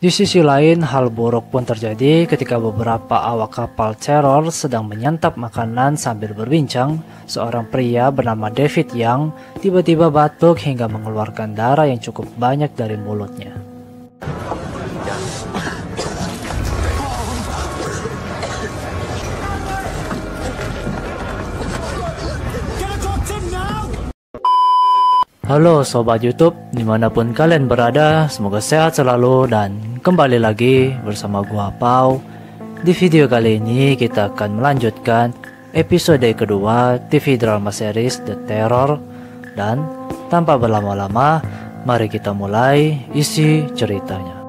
Di sisi lain, hal buruk pun terjadi ketika beberapa awak kapal teror sedang menyantap makanan sambil berbincang. Seorang pria bernama David Young tiba-tiba batuk hingga mengeluarkan darah yang cukup banyak dari mulutnya. Halo Sobat YouTube, dimanapun kalian berada, semoga sehat selalu dan kembali lagi bersama gua Pau. Di video kali ini kita akan melanjutkan episode kedua TV drama series The Terror. Dan tanpa berlama-lama, mari kita mulai isi ceritanya.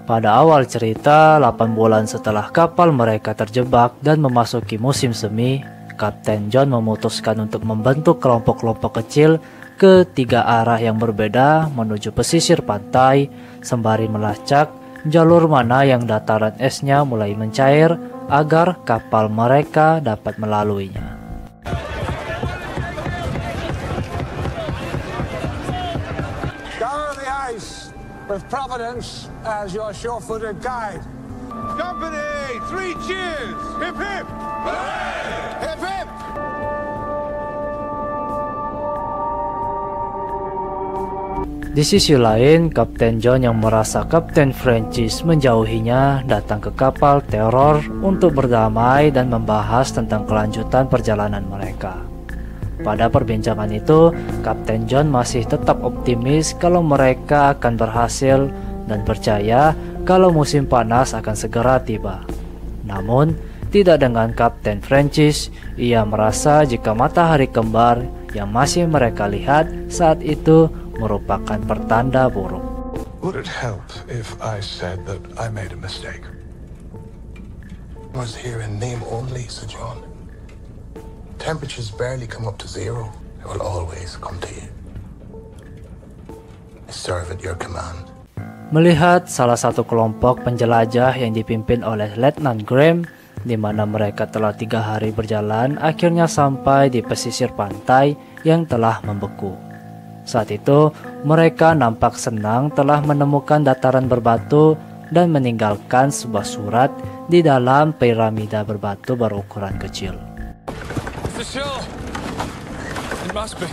Pada awal cerita, 8 bulan setelah kapal mereka terjebak dan memasuki musim semi, Kapten John memutuskan untuk membentuk kelompok-kelompok kecil ke 3 arah yang berbeda menuju pesisir pantai, sembari melacak jalur mana yang dataran esnya mulai mencair agar kapal mereka dapat melaluinya. With Providence as your sure-footed guide. Company, 3 cheers! Hip hip! Hooray! Hip hip! Di sisi lain, Kapten John yang merasa Kapten Francis menjauhinya datang ke kapal teror untuk berdamai dan membahas tentang kelanjutan perjalanan mereka. Pada perbincangan itu, Kapten John masih tetap optimis kalau mereka akan berhasil dan percaya kalau musim panas akan segera tiba. Namun, tidak dengan Kapten Francis. Ia merasa jika matahari kembar yang masih mereka lihat saat itu merupakan pertanda buruk. Would it help if I said that I made a mistake? Was here in name only, Sir John. Temperatures barely come up to 0. It will always come to you. I serve at your command. Melihat salah satu kelompok penjelajah yang dipimpin oleh Letnan Graham, di mana mereka telah 3 hari berjalan, akhirnya sampai di pesisir pantai yang telah membeku. Saat itu, mereka nampak senang telah menemukan dataran berbatu dan meninggalkan sebuah surat di dalam piramida berbatu berukuran kecil. The shore! It must be.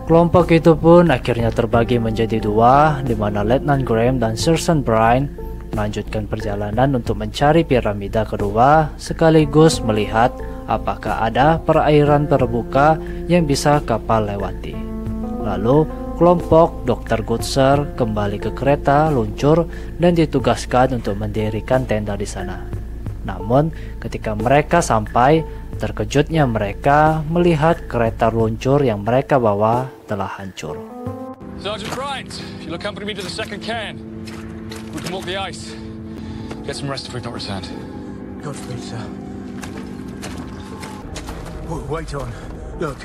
Kelompok itu pun akhirnya terbagi menjadi 2, di mana Letnan Graham dan Sergeant Bryan melanjutkan perjalanan untuk mencari piramida kedua sekaligus melihat apakah ada perairan terbuka yang bisa kapal lewati. Lalu kelompok Dr. Goodser kembali ke kereta luncur dan ditugaskan untuk mendirikan tenda di sana. Namun ketika mereka sampai, terkejutnya mereka melihat kereta luncur yang mereka bawa telah hancur. Sergeant Bryant, if you'll accompany me to the second cairn, we can walk the ice. Get some rest if we've not returned. Godspeed, sir. Wait on. Look.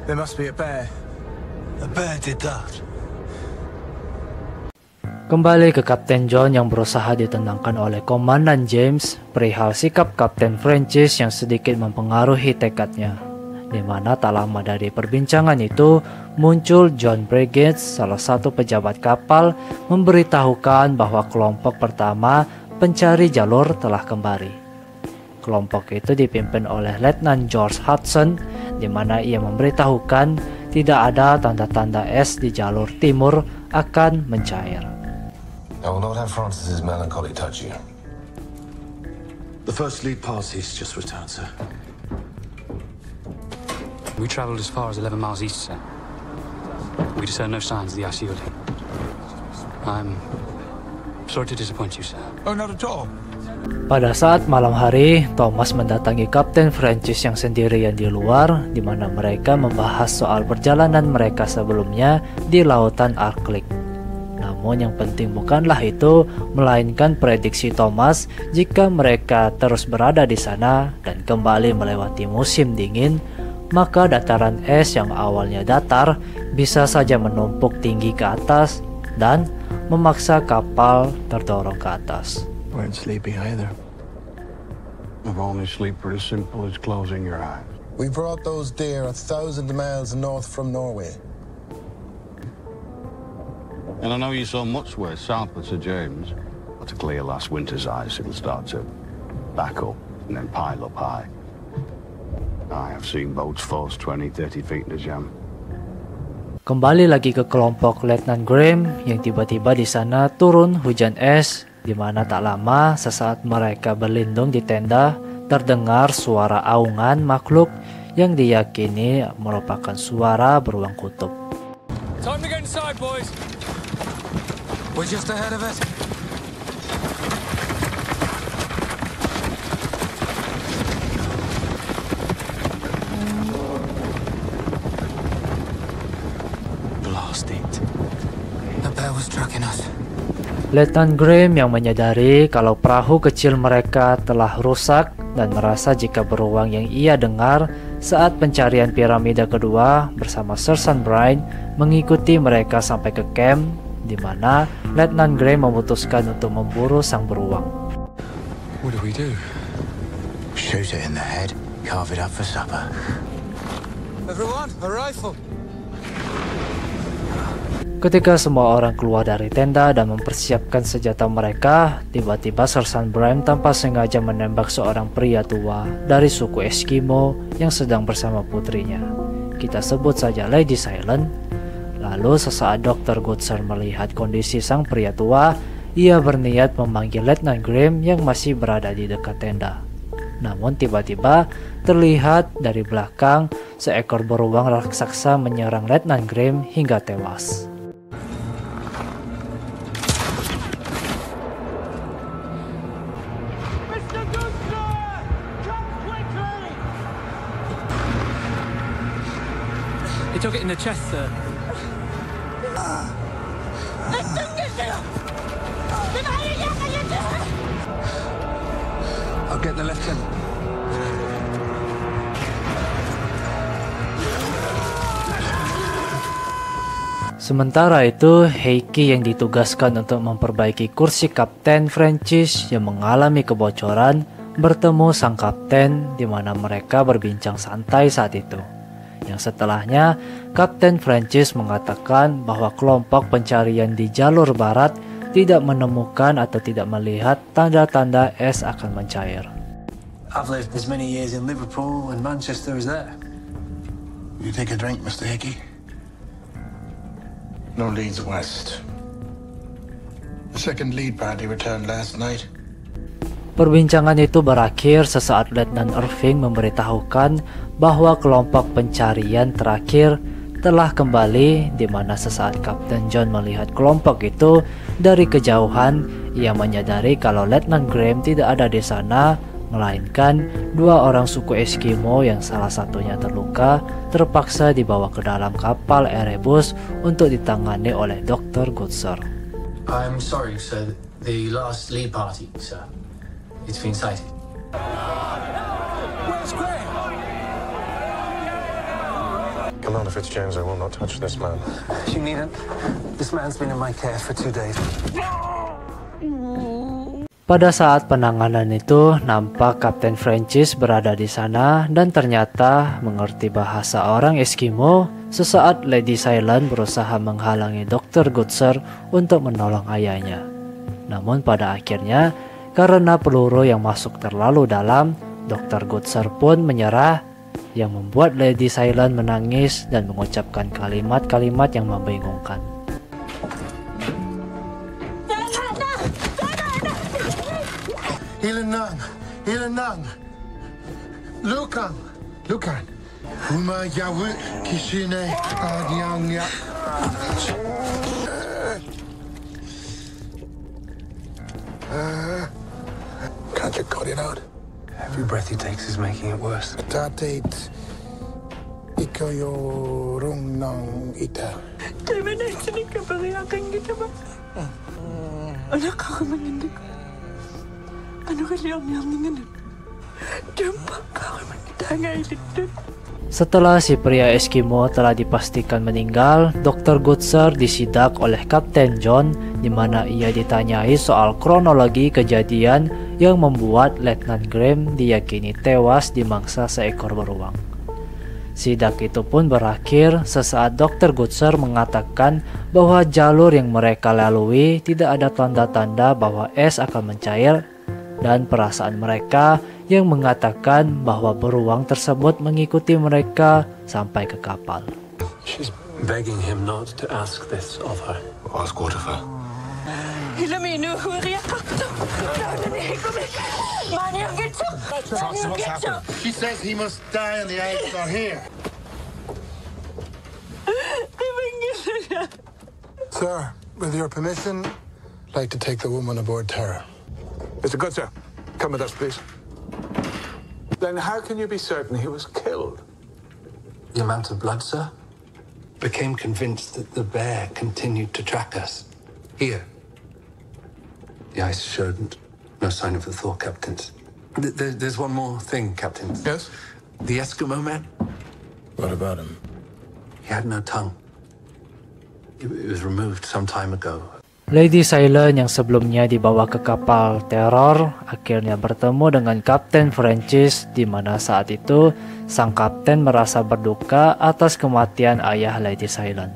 There must be a bear. A bear did that. Kembali ke Kapten John yang berusaha ditenangkan oleh Komandan James perihal sikap Kapten Francis yang sedikit mempengaruhi tekadnya. Di mana tak lama dari perbincangan itu muncul John Briggs, salah satu pejabat kapal, memberitahukan bahwa kelompok pertama pencari jalur telah kembali. Kelompok itu dipimpin oleh Letnan George Hudson, di mana ia memberitahukan tidak ada tanda-tanda es di jalur timur akan mencair. I will not have Francis's melancholy touch you. The first lead party's just returned, sir. We travelled as far as 11 miles east, sir. We discern no signs of the ice yielding. I'm sorry to disappoint you, sir. Oh, not at all. Pada saat malam hari, Thomas mendatangi Kapten Francis yang sendirian di luar, di mana mereka membahas soal perjalanan mereka sebelumnya di lautan Arktik. Namun yang penting bukanlah itu, melainkan prediksi Thomas jika mereka terus berada di sana dan kembali melewati musim dingin, maka dataran es yang awalnya datar bisa saja menumpuk tinggi ke atas dan memaksa kapal terdorong ke atas. Weren't sleepy either. I've only sleep pretty simple as closing your eyes. We brought those deer 1,000 miles north from Norway. And I know you saw much worse south of Sir James. But to clear last winter's ice, it'll start to back up and then pile up high. I have seen boats force 20, 30 feet in a jam. Kembali lagi ke kelompok Letnan Graham yang tiba-tiba di sana turun hujan es, di mana tak lama sesaat mereka berlindung di tenda terdengar suara aungan makhluk yang diyakini merupakan suara beruang kutub. Time to get inside, boys. We're just ahead of it. Blast it. The bear was tracking us. Letnan Graham yang menyadari kalau perahu kecil mereka telah rusak dan merasa jika beruang yang ia dengar saat pencarian piramida kedua bersama Sersan Brine mengikuti mereka sampai ke camp, di mana Letnan Graham memutuskan untuk memburu sang beruang. What do we do? Shoot it in the head, carve it up for supper. Everyone, a rifle. Ketika semua orang keluar dari tenda dan mempersiapkan senjata mereka, tiba-tiba Sersan Brine tanpa sengaja menembak seorang pria tua dari suku Eskimo yang sedang bersama putrinya. Kita sebut saja Lady Silent. Lalu sesaat Dr. Goodsir melihat kondisi sang pria tua, ia berniat memanggil Letnan Graham yang masih berada di dekat tenda. Namun tiba-tiba terlihat dari belakang seekor beruang raksasa menyerang Letnan Graham hingga tewas. He took it in the chest, sir. I'll get the lieutenant. Sementara itu, Heike yang ditugaskan untuk memperbaiki kursi Kapten Francis yang mengalami kebocoran bertemu sang kapten, di mana mereka berbincang santai saat itu. Yang setelahnya, Kapten Francis mengatakan bahwa kelompok pencarian di jalur barat tidak menemukan atau tidak melihat tanda-tanda es akan mencair. I've lived as many years in Liverpool and Manchester as there. You take a drink, Mr. Hickey? No leads west. The second lead party returned last night. Perbincangan itu berakhir sesaat Letnan Irving memberitahukan bahwa kelompok pencarian terakhir telah kembali, di mana sesaat Kapten John melihat kelompok itu dari kejauhan, ia menyadari kalau Letnan Graham tidak ada di sana, melainkan dua orang suku Eskimo yang salah satunya terluka terpaksa dibawa ke dalam kapal Erebus untuk ditangani oleh Dr. Goodsir. I'm sorry, sir. The last lead party, sir. It's been sighted. Where's Graham? Commander Fitzjames, I will not touch this man. You needn't. This man's been in my care for 2 days. Pada saat penanganan itu, nampak Kapten Francis berada di sana dan ternyata mengerti bahasa orang Eskimo. Sesaat Lady Silent berusaha menghalangi Dr. Goodsir untuk menolong ayahnya. Namun pada akhirnya, karena peluru yang masuk terlalu dalam, Dr. Goodsir pun menyerah, yang membuat Lady Silent menangis dan mengucapkan kalimat-kalimat yang membingungkan. Ilanang, Ilanang, Lukan, Lukan, Uma Yawu Kishine Adyang Ya. Can't you cut it out? Every breath he takes is making it worse. Tatate Ikaw yo rung nang ita. Kailan ay sinikabariyakan kita ba? Anak ka mangindig. Ano kaya ang yang Jumpa ka mangitangailit dun. Setelah si pria Eskimo telah dipastikan meninggal, Dr. Goodsir disidak oleh Kapten John di mana ia ditanyai soal kronologi kejadian yang membuat Letnan Graham diyakini tewas dimangsa seekor beruang. Sidak itu pun berakhir sesaat Dr. Goodsir mengatakan bahwa jalur yang mereka lalui tidak ada tanda-tanda bahwa es akan mencair dan perasaan mereka yang mengatakan bahwa beruang tersebut mengikuti mereka sampai ke kapal. She's begging him not to ask this of her. Ask what of her? She says he must die and the eggs are here. Sir, with your permission, I'd like to take the woman aboard Terror. Mr. Goodsir, come with us, please. Then how can you be certain he was killed? The amount of blood, sir? Became convinced that the bear continued to track us. Here. The ice showed no sign of the thaw, captains. There's one more thing, captains. Yes? The Eskimo man? What about him? He had no tongue. It was removed some time ago. Lady Silent yang sebelumnya dibawa ke kapal Terror akhirnya bertemu dengan Kapten Francis di mana saat itu sang kapten merasa berduka atas kematian ayah Lady Silent.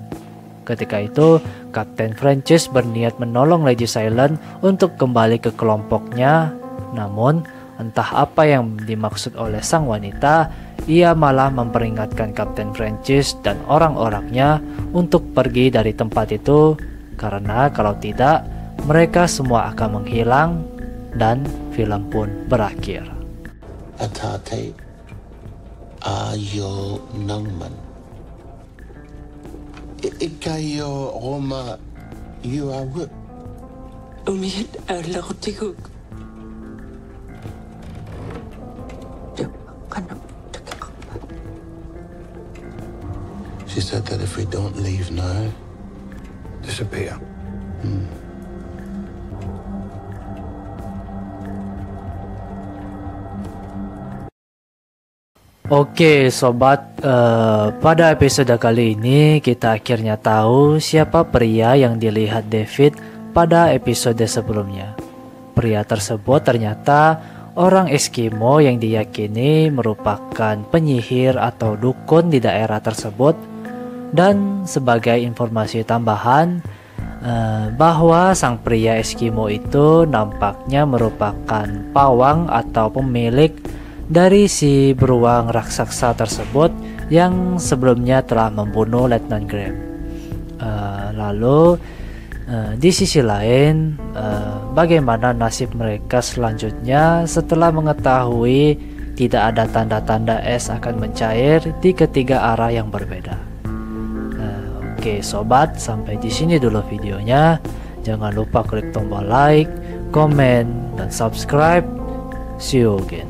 Ketika itu, Kapten Francis berniat menolong Lady Silent untuk kembali ke kelompoknya. Namun, entah apa yang dimaksud oleh sang wanita, ia malah memperingatkan Kapten Francis dan orang-orangnya untuk pergi dari tempat itu karena kalau tidak, mereka semua akan menghilang dan film pun berakhir. Atate ayo nangman. Ikayo Roma you are good. Umihit ala kutikuk. She said that if we don't leave now, Disappear. Oke sobat, pada episode kali ini kita akhirnya tahu siapa pria yang dilihat David pada episode sebelumnya. Pria tersebut ternyata orang Eskimo yang diyakini merupakan penyihir atau dukun di daerah tersebut. Dan sebagai informasi tambahan, bahwa sang pria Eskimo itu nampaknya merupakan pawang atau pemilik dari si beruang raksasa tersebut yang sebelumnya telah membunuh Letnan Graham. Lalu di sisi lain, bagaimana nasib mereka selanjutnya setelah mengetahui tidak ada tanda-tanda es akan mencair di ketiga arah yang berbeda. Oke sobat, sampai di sini dulu videonya. Jangan lupa klik tombol like, komen, dan subscribe. See you again.